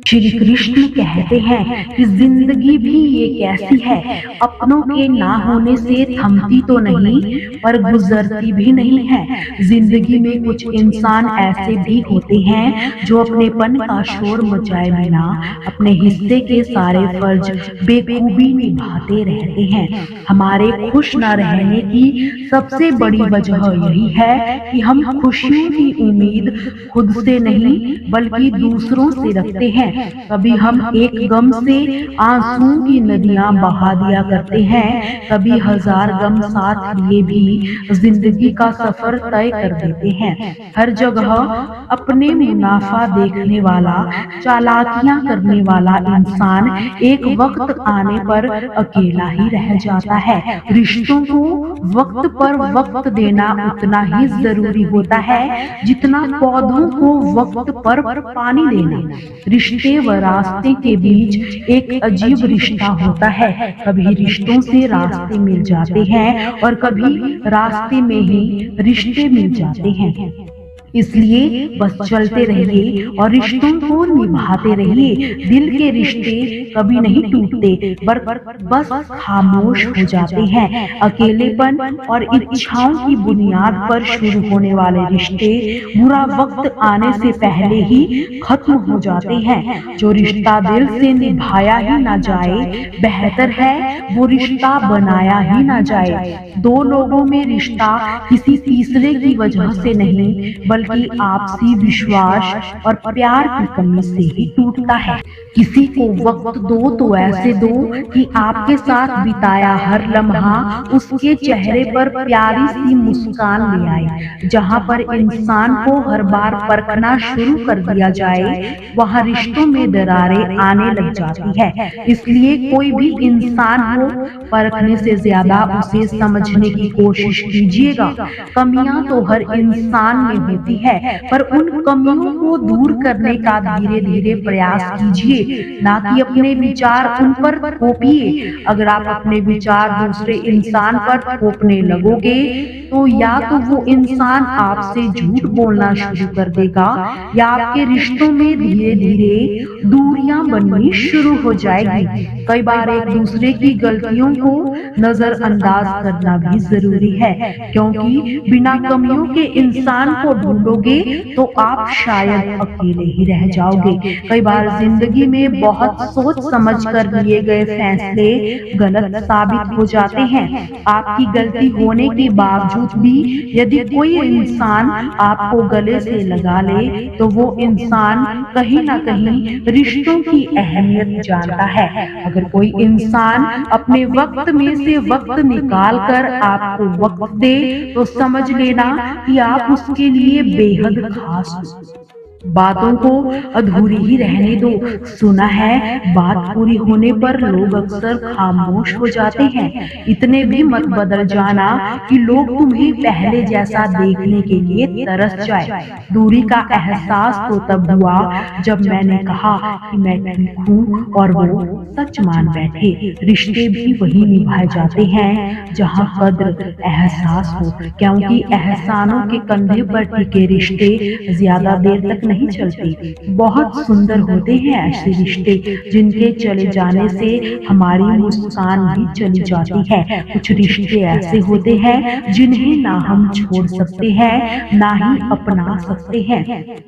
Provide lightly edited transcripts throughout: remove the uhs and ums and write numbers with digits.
श्री कृष्ण कहते हैं कि जिंदगी भी एक ऐसी है, अपनों के ना होने से थमती तो नहीं पर गुजरती भी नहीं है। जिंदगी में कुछ इंसान ऐसे भी होते हैं जो अपनेपन का शोर मचाए बिना अपने हिस्से के सारे फर्ज बेखूबी निभाते रहते हैं। हमारे खुश न रहने की सबसे बड़ी वजह यही है कि हम खुशियों की उम्मीद खुद से नहीं बल्कि दूसरों से रखते हैं। कभी हम एक गम से आंसुओं की नदियां बहा दिया करते हैं, कभी हजार गम साथ लिए भी जिंदगी का सफर तय कर देते हैं। हर जगह अपने मुनाफा देखने वाला, चालाकियां करने वाला इंसान एक वक्त आने पर अकेला ही रह जाता है। रिश्तों को वक्त पर वक्त देना उतना ही जरूरी होता है जितना पौधों को वक्त पर पानी देना। रिश्ते व रास्ते के बीच एक अजीब रिश्ता होता है। कभी रिश्तों से रास्ते मिल जाते हैं और कभी रास्ते में ही रिश्ते मिल जाते हैं। इसलिए बस चलते रहिए और रिश्तों को निभाते रहिए। दिल के रिश्ते कभी नहीं टूटते बस खामोश हो जाते हैं। अकेलेपन और इच्छाओं की बुनियाद पर शुरू होने वाले रिश्ते बुरा वक्त आने से पहले ही खत्म हो जाते हैं। जो रिश्ता दिल से निभाया ही ना जाए, बेहतर है वो रिश्ता बनाया ही ना जाए। दो लोगों में रिश्ता किसी तीसरे की वजह से नहीं बल्कि आपसी विश्वास और प्यार की कमी से ही टूटता है। किसी को वक्त दो तो ऐसे दो कि आपके साथ बिताया हर लम्हा उसके चेहरे पर प्यारी सी मुस्कान ले आए। जहाँ पर इंसान को हर बार परखना शुरू कर दिया जाए, वहाँ रिश्तों में दरारें आने लग जाती है। इसलिए कोई भी इंसान हो, परखने से ज्यादा उसे समझने की कोशिश कीजिएगा। कमियां तो हर इंसान में होती है, पर उन कमियों को दूर करने का धीरे धीरे प्रयास कीजिए, ना कि अपने विचार उन पर थोपिए। अगर आप अपने विचार दूसरे इंसान पर थोपने लगोगे तो या तो वो इंसान आपसे झूठ बोलना शुरू कर देगा या आपके रिश्तों में धीरे धीरे दूरियां बननी शुरू हो जाएगी। कई बार एक दूसरे की गलतियों को नजरअंदाज करना भी जरूरी है, क्योंकि बिना कमियों के इंसान को ढूंढोगे तो आप शायद अकेले ही रह जाओगे। कई बार जिंदगी में बहुत सोच समझ कर लिए गए फैसले गलत साबित हो जाते हैं। आपकी गलती होने के बावजूद भी यदि कोई इंसान आपको गले से लगा ले तो वो इंसान कहीं ना कहीं रिश्तों की अहमियत जानता है। अगर कोई इंसान अपने वक्त में से वक्त निकाल कर आपको वक्त दे तो समझ लेना कि आप उसके लिए बेहद खास हो। बातों को अधूरी ही रहने दो। सुना है बात पूरी होने पर लोग अक्सर खामोश हो जाते हैं। इतने भी मत बदल जाना कि लोग तुम्हें पहले जैसा देखने के लिए तरस जाए। दूरी का एहसास तो तब हुआ जब मैंने कहा कि मैं ठीक हूँ और वो सच मान बैठे। रिश्ते भी वही निभाए जाते हैं जहाँ कद्र एहसास हो, क्योंकि एहसानों के कंधे पर टिके रिश्ते ज्यादा देर तक नहीं चलते। बहुत सुंदर होते हैं ऐसे रिश्ते जिनके चले जाने से हमारी मुस्कान भी चली जाती है। कुछ रिश्ते ऐसे होते हैं जिन्हें ना हम छोड़ सकते हैं ना ही अपना सकते हैं।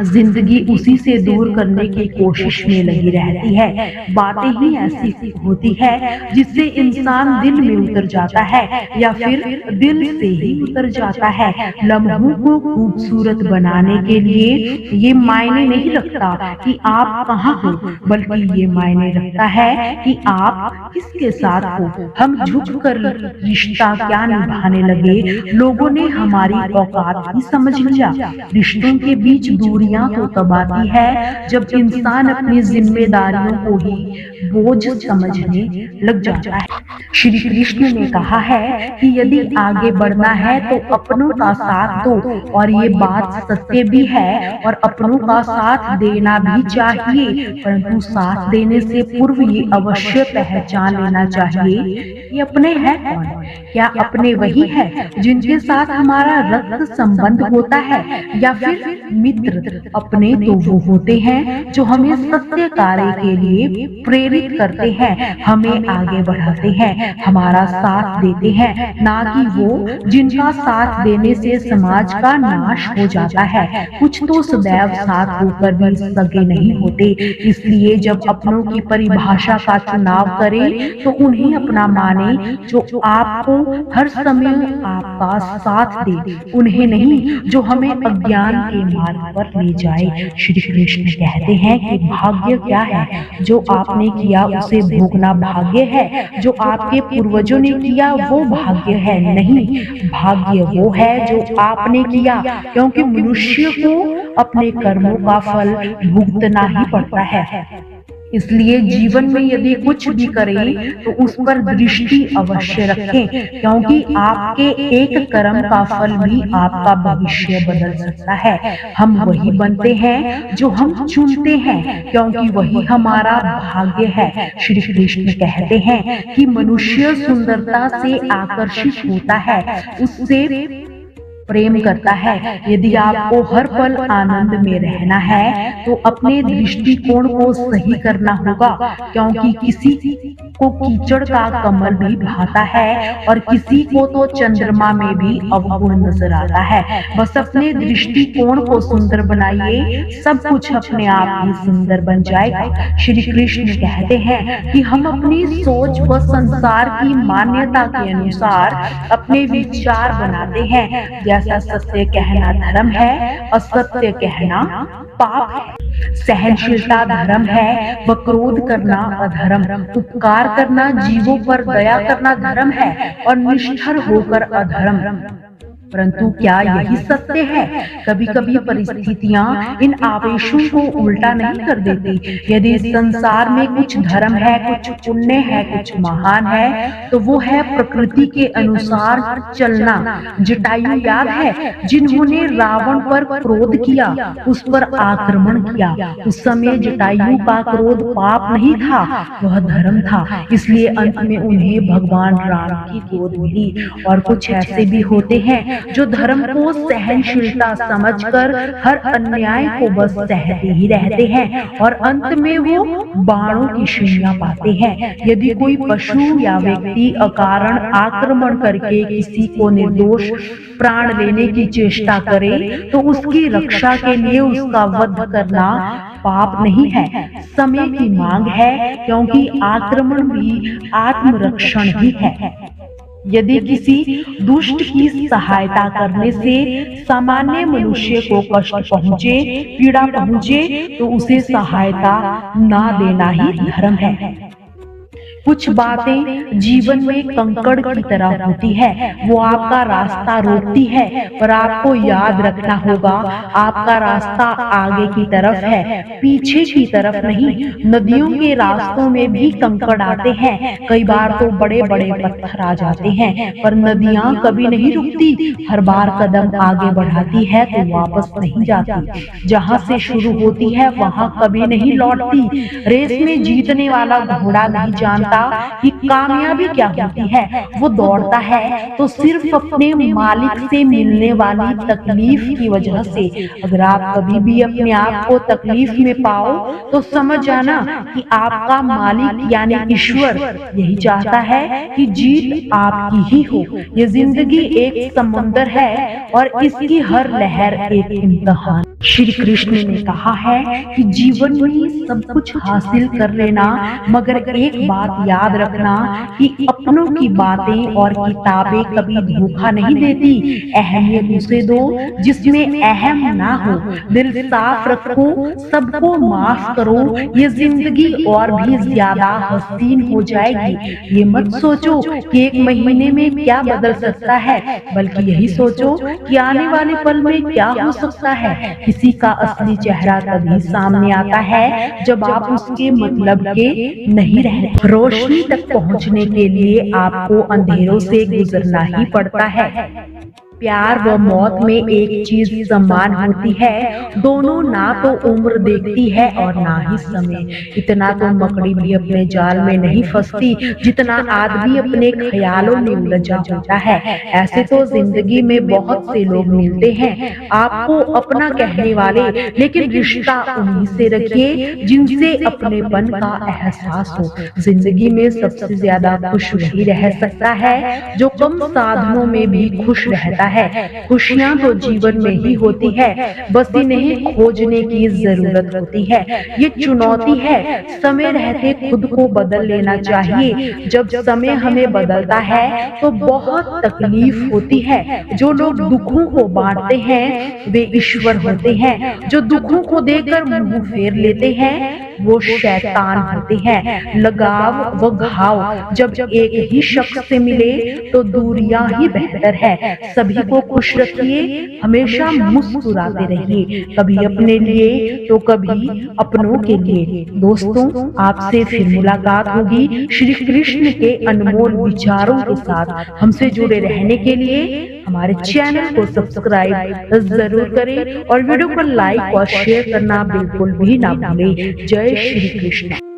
जिंदगी उसी से दूर करने की कोशिश में लगी रहती है। बातें ही ऐसी होती है जिससे इंसान दिल में उतर जाता है या फिर दिल से ही उतर जाता है। लम्हों को खूबसूरत बनाने के लिए ये मायने नहीं रखता कि आप कहाँ हो, बल्कि ये मायने रखता है कि आप किसके साथ हो। हम झुक कर रिश्ता क्या निभाने लगे, लोगों ने हमारी औकात ही समझ लिया। रिश्तों के बीच दूरियां तो तब आती है जब इंसान अपनी जिम्मेदारियों को ही बोझ समझने लग जाता है। श्री कृष्ण ने कहा है कि यदि आगे बढ़ना है तो अपनों का साथ दो, और ये बात सत्य भी है और अपनों का साथ देना भी चाहिए, परंतु साथ देने से पूर्व ये अवश्य पहचान लेना चाहिए कि अपने हैं कौन। क्या अपने वही है जिनके साथ हमारा रक्त संबंध होता है या फिर मित्र, अपने तो वो होते हैं जो हमें सत्य कार्य के लिए प्रेरित करते हैं, हमें आगे बढ़ाते हैं, हमारा साथ देते हैं, ना कि वो जिनका साथ देने से समाज का नाश हो जाता है। कुछ तो सदैव साथ होकर भी सगे नहीं होते, इसलिए जब अपनों की परिभाषा का चुनाव करें तो उन्हें अपना माने जो आपको हर समय आपका साथ दे, उन्हें नहीं जो हमें अज्ञान के मार्ग पर ले जाए। श्री कृष्ण कहते हैं कि भाग्य क्या है? जो आपने किया उसे भोगना भाग्य है, जो आपके पूर्वजों ने किया वो भाग्य है नहीं। भाग्य वो है जो आपने किया, क्योंकि मनुष्य को अपने कर्मों का फल भुगतना ही पड़ता है। इसलिए जीवन में यदि कुछ भी करें तो उस पर दृष्टि अवश्य रखें, क्योंकि आपके एक कर्म का फल भी आपका भविष्य बदल सकता है। हम वही बनते हैं जो हम चुनते हैं, क्योंकि वही हमारा भाग्य है। श्री कृष्ण कहते हैं कि मनुष्य सुंदरता से आकर्षित होता है, उससे प्रेम करता है। यदि आपको हर पल आनंद में रहना है तो अपने दृष्टिकोण को सही करना होगा, क्योंकि किसी को कीचड़ का कमल भी भाता है और किसी को तो चंद्रमा में भी अवगुण नजर आता है। बस अपने दृष्टिकोण को सुंदर बनाइए, सब कुछ अपने आप ही सुंदर बन जाएगा। श्री कृष्ण कहते हैं कि हम अपनी सोच व संसार की मान्यता के अनुसार अपने विचार बनाते हैं। जैसा सत्य कहना धर्म है, असत्य कहना पाप है। सहनशीलता धर्म है व क्रोध करना अधर्म, उपकार करना, जीवों पर दया करना धर्म है और निष्ठुर होकर अधर्म। परंतु क्या यही सत्य है? कभी कभी परिस्थितियां इन आवेशों को उल्टा नहीं कर देती। यदि संसार में कुछ धर्म है, कुछ पुण्य है, कुछ महान है, तो वो है प्रकृति के अनुसार चलना। जटायु याद है, जिन्होंने रावण पर क्रोध किया, उस पर आक्रमण किया, उस समय जटायु का क्रोध पाप नहीं था, वह धर्म था। इसलिए अंत में उन्हें भगवान राम की गोद मिली। और कुछ ऐसे भी होते हैं जो धर्म को सहनशीलता समझकर हर अन्याय को बस सहते ही रहते हैं और अंत में वो बाणों की सुइयां पाते हैं। यदि कोई पशु या व्यक्ति अकारण आक्रमण करके किसी को निर्दोष प्राण लेने की चेष्टा करे तो उसकी रक्षा के लिए उसका वध करना पाप नहीं है, समय की मांग है, क्योंकि आक्रमण भी आत्मरक्षण ही है। यदि किसी दुष्ट की सहायता करने से सामान्य मनुष्य को कष्ट पहुंचे, पीड़ा पहुंचे, तो उसे सहायता ना देना ही धर्म है। कुछ बातें जीवन में कंकड़ की तरह होती है, वो आपका रास्ता रोकती है, पर आपको याद रखना होगा आपका रास्ता आगे की तरफ है, पीछे की तरफ नहीं। नदियों के रास्तों में भी कंकड़ आते हैं, कई बार तो बड़े बड़े पत्थर आ जाते हैं, पर नदियां कभी नहीं रुकती, हर बार कदम आगे बढ़ाती है तो वापस नहीं जाती। जहाँ से शुरू होती है वहाँ कभी नहीं लौटती। रेस में जीतने वाला घोड़ा नहीं जानता कि कामयाबी क्या होती है, वो दौड़ता है तो सिर्फ अपने मालिक से मिलने वाली तकलीफ की वजह से। अगर आप कभी भी अपने आप को तकलीफ में पाओ तो समझ जाना कि आपका मालिक यानी ईश्वर यही चाहता है कि जीत आपकी ही हो। ये जिंदगी एक समुंदर है और इसकी हर लहर एक इम्तिहान। श्री कृष्ण ने कहा है कि जीवन में सब कुछ हासिल कर लेना, मगर एक बात याद रखना कि अपनों की बातें और किताबें कभी धोखा नहीं देती। अहमियत उसे दो जिसमें अहम ना हो, दिल साफ रखो, सबको माफ करो, ये जिंदगी और भी ज्यादा हसीन हो जाएगी। ये मत सोचो कि एक महीने में क्या बदल सकता है, बल्कि यही सोचो कि आने वाले पल में क्या हो सकता है। किसी का असली चेहरा तभी सामने आता है जब आप उसके मतलब के नहीं रहते। रोशनी तक पहुंचने के लिए आपको अंधेरों से गुजरना ही पड़ता है। प्यार व मौत में एक चीज समान होती है, दोनों ना तो उम्र देखती है और ना ही समय। इतना तो मकड़ी भी अपने जाल में नहीं फंसती जितना आदमी अपने ख्यालों में उलझा होता है। ऐसे तो जिंदगी में बहुत से लोग मिलते हैं आपको अपना कहने वाले, लेकिन रिश्ता उन्हीं से रखिए जिनसे अपनेपन का एहसास हो। जिंदगी में सबसे ज्यादा खुश वही रह सकता है जो कम साधनों में भी खुश रहता है। खुशियां तो जीवन में ही होती है, बस इन्हें खोजने की जरूरत होती है। ये चुनौती है, समय रहते खुद को बदल लेना चाहिए। जब समय हमें बदलता है तो बहुत तकलीफ होती है। जो लोग दुखों को बांटते हैं वे ईश्वर होते हैं, जो दुखों को देकर मुंह फेर लेते हैं वो शैतान होते हैं। लगाव व घाव जब एक ही शख्स से मिले तो दूरियां ही बेहतर है। सभी को खुश रखिए, हमेशा मुस्कुराते रहिए, कभी अपने लिए तो कभी अपनों के लिए। दोस्तों, आपसे फिर मुलाकात होगी श्री कृष्ण के अनमोल विचारों के साथ। हमसे जुड़े रहने के लिए हमारे चैनल को सब्सक्राइब जरूर करें और वीडियो को लाइक और शेयर करना बिल्कुल भी ना भूलें। जय श्री कृष्ण।